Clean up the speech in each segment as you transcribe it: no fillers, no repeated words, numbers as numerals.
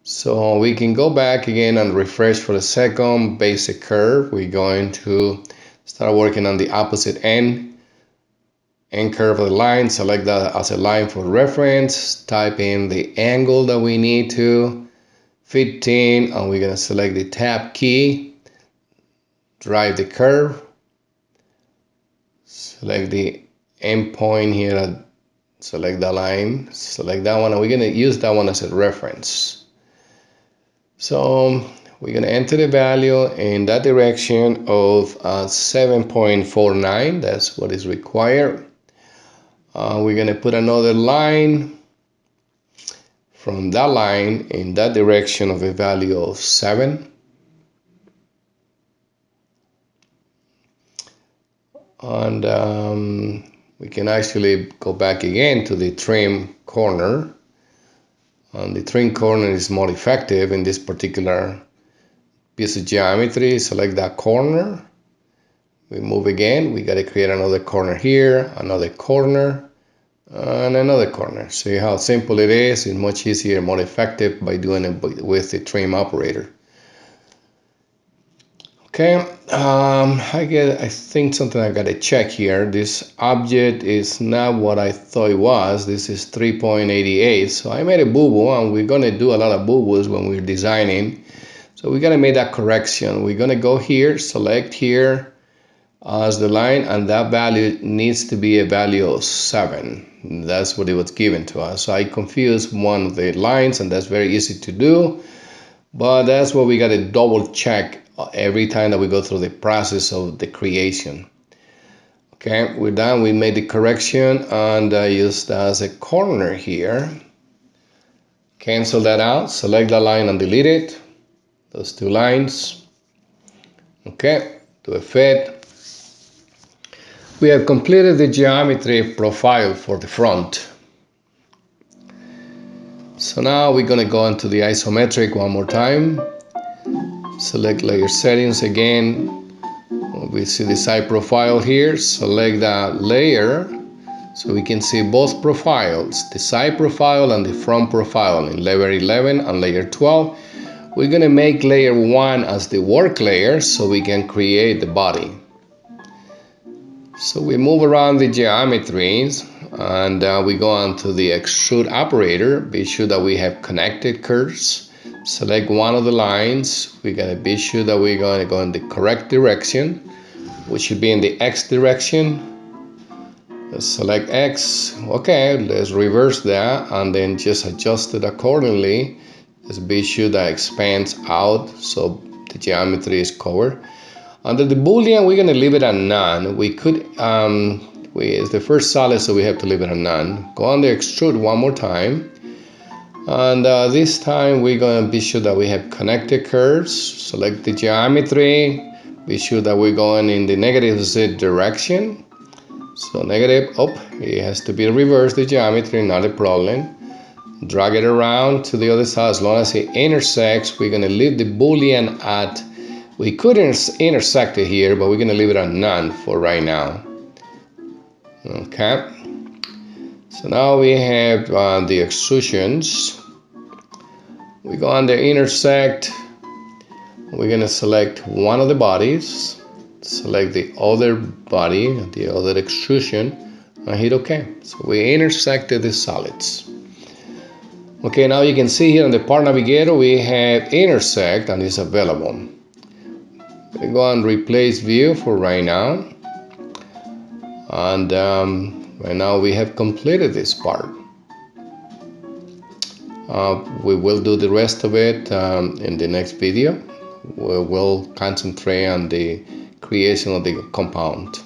So we can go back again and refresh for the second basic curve. We're going to start working on the opposite end curve of the line. Select that as a line for reference. Type in the angle that we need to 15, and we're going to select the tab key. Drive the curve. Select the endpoint here. Select the line. Select that one, and we're going to use that one as a reference. So we're going to enter the value in that direction of 7.49. That's what is required. We're going to put another line from that line in that direction of a value of 7. And we can actually go back again to the trim corner. And the trim corner is more effective in this particular piece of geometry. Select that corner. We move again. We got to create another corner here, another corner, and another corner. See how simple it is. It's much easier, more effective by doing it with the trim operator. Okay, I think something I got to check here. This object is not what I thought it was. This is 3.88. So I made a boo-boo, and we're going to do a lot of boo-boos when we're designing. So we got to make that correction. We're going to go here, select here as the line, and that value needs to be a value of 7. That's what it was given to us. So I confused one of the lines, and that's very easy to do. But that's what we got to double check every time that we go through the process of the creation. Okay, we're done. We made the correction, and I used that as a corner here. Cancel that out. Select that line and delete it. Those two lines. Okay, do a fit. We have completed the geometry profile for the front. So now we're going to go into the isometric one more time. Select layer settings again. We see the side profile here. Select that layer so we can see both profiles, the side profile and the front profile in layer 11 and layer 12. We're going to make layer 1 as the work layer so we can create the body. So we move around the geometries, and we go on to the extrude operator. Be sure that we have connected curves. Select one of the lines. We're going to be sure that we're going to go in the correct direction, which should be in the X direction. Let's select X. Okay, let's reverse that and then just adjust it accordingly. Let's be sure that it expands out so the geometry is covered. Under the Boolean, we're going to leave it at none. We could, it's the first solid, so we have to leave it at none. Go on the extrude one more time. And this time we're going to be sure that we have connected curves. Select the geometry. Be sure that we're going in the negative Z direction. So negative, it has to be reversed, the geometry, not a problem. Drag it around to the other side. As long as it intersects, we're going to leave the Boolean at, we could intersect it here, but we're going to leave it at none for right now. Okay. So now we have the extrusions. We go on the intersect. We're going to select one of the bodies. Select the other body, the other extrusion, and hit OK. So we intersected the solids. Okay, now you can see here in the part navigator we have intersect and it's available. We go and replace view for right now. And right now we have completed this part. We will do the rest of it in the next video. We will concentrate on the creation of the compound.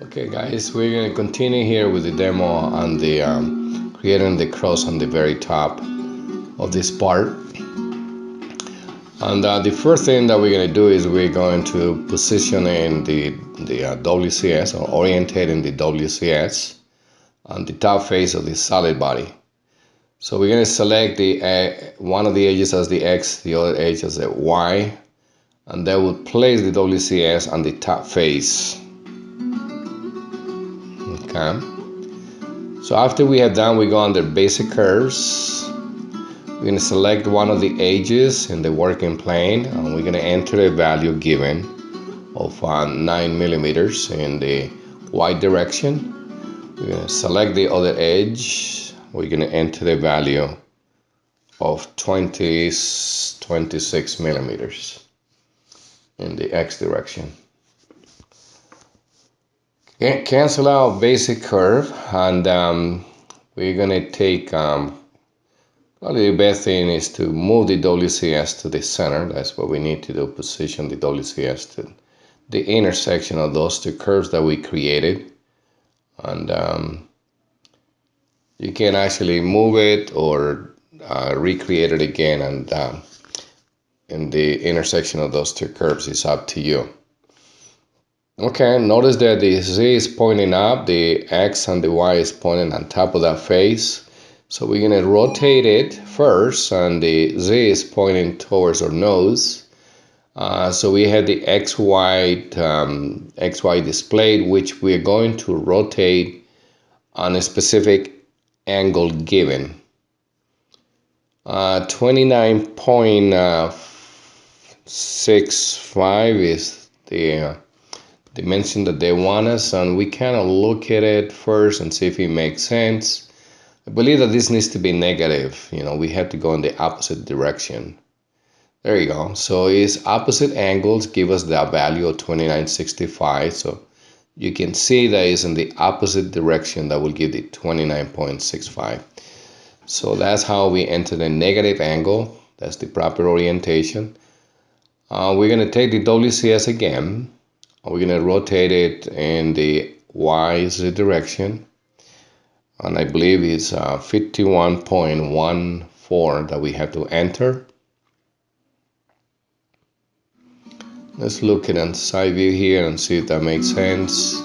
Okay guys, we're going to continue here with the demo on the creating the cross on the very top of this part. And the first thing that we're going to do is we're going to position in the WCS, or orientate in the WCS on the top face of the solid body. So we're going to select the one of the edges as the X, the other edge as the Y, and that will place the WCS on the top face. Okay. So after we have done, we go under basic curves. We're going to select one of the edges in the working plane, and we're going to enter a value given of 9 millimeters in the Y direction. We're going to select the other edge. We're going to enter the value of 26 millimeters in the X direction. Cancel out basic curve, and we're going to take probably the best thing is to move the WCS to the center. That's what we need to do, position the WCS to the intersection of those two curves that we created. And you can actually move it or recreate it again, and in the intersection of those two curves is up to you. Okay, notice that the Z is pointing up, the X and the Y is pointing on top of that face. So we're going to rotate it first, and the Z is pointing towards our nose. So we have the XY displayed, which we're going to rotate on a specific angle given. 29.65 is the dimension that they want us, and we kind of look at it first and see if it makes sense. I believe that this needs to be negative. We have to go in the opposite direction. There you go. So it's opposite angles give us that value of 29.65. So you can see that it's in the opposite direction that will give the 29.65. So that's how we enter the negative angle. That's the proper orientation. We're going to take the WCS again. We're going to rotate it in the Y direction. And I believe it's 51.14 that we have to enter. Let's look at the side view here and see if that makes sense.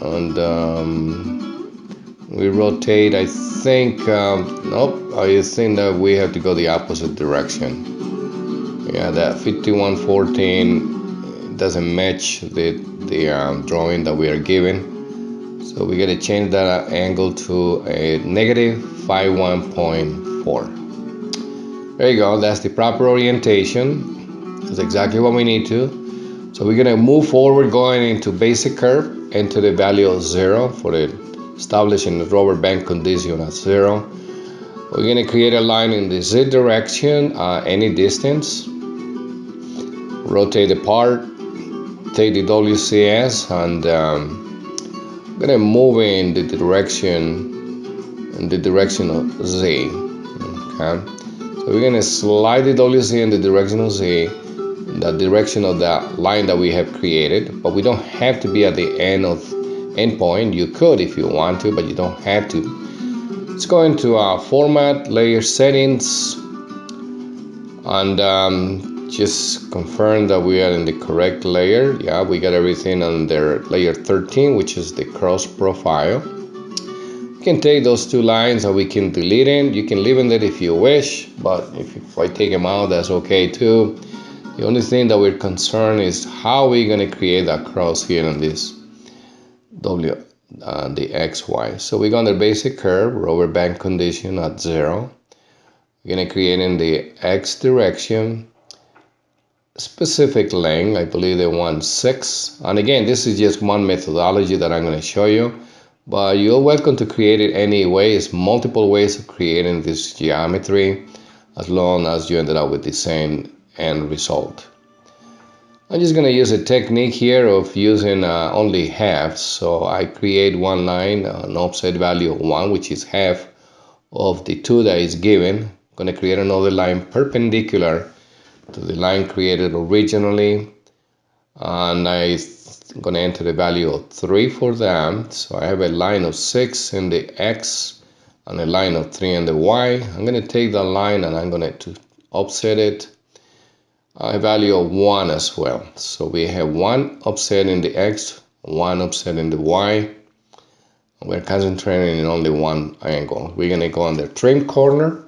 And we rotate, I think, nope, I think that we have to go the opposite direction. Yeah, that 51.14 doesn't match the drawing that we are given. So we got to change that angle to a negative 51.4. There you go. That's the proper orientation. That's exactly what we need to. So we're going to move forward going into basic curve, enter the value of 0 for establishing the rubber band condition at 0. We're going to create a line in the Z direction, any distance. Rotate the part, take the WCS, and I'm going to move in the direction of Z. Okay. So we're going to slide the WC in the direction of Z, the direction of that line that we have created, but we don't have to be at the end point. You could if you want to, but you don't have to. Let's go into format, layer settings, and just confirm that we are in the correct layer. Yeah, we got everything under layer 13, which is the cross profile. You can take those two lines and we can delete them. You can leave them there if you wish, but if I take them out, that's okay too. The only thing that we're concerned is how we're going to create that cross here on this the XY. So we go under basic curve, rubber band condition at 0. We're going to create in the X direction specific length. I believe they want 6. And again, this is just one methodology that I'm going to show you. But you're welcome to create it any way. It's multiple ways of creating this geometry as long as you ended up with the same end result. I'm just going to use a technique here of using only halves. So I create one line, an offset value of 1, which is half of the 2 that is given. I'm going to create another line perpendicular to the line created originally. And I'm going to enter the value of 3 for them. So I have a line of 6 in the X and a line of 3 in the Y. I'm going to take that line and I'm going to offset it a value of 1 as well. So we have 1 offset in the X, 1 offset in the Y. We're concentrating in only one angle. We're going to go on the trim corner.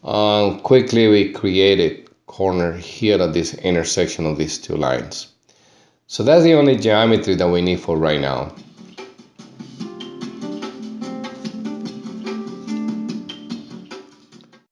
Quickly we create a corner here at this intersection of these two lines. So that's the only geometry that we need for right now.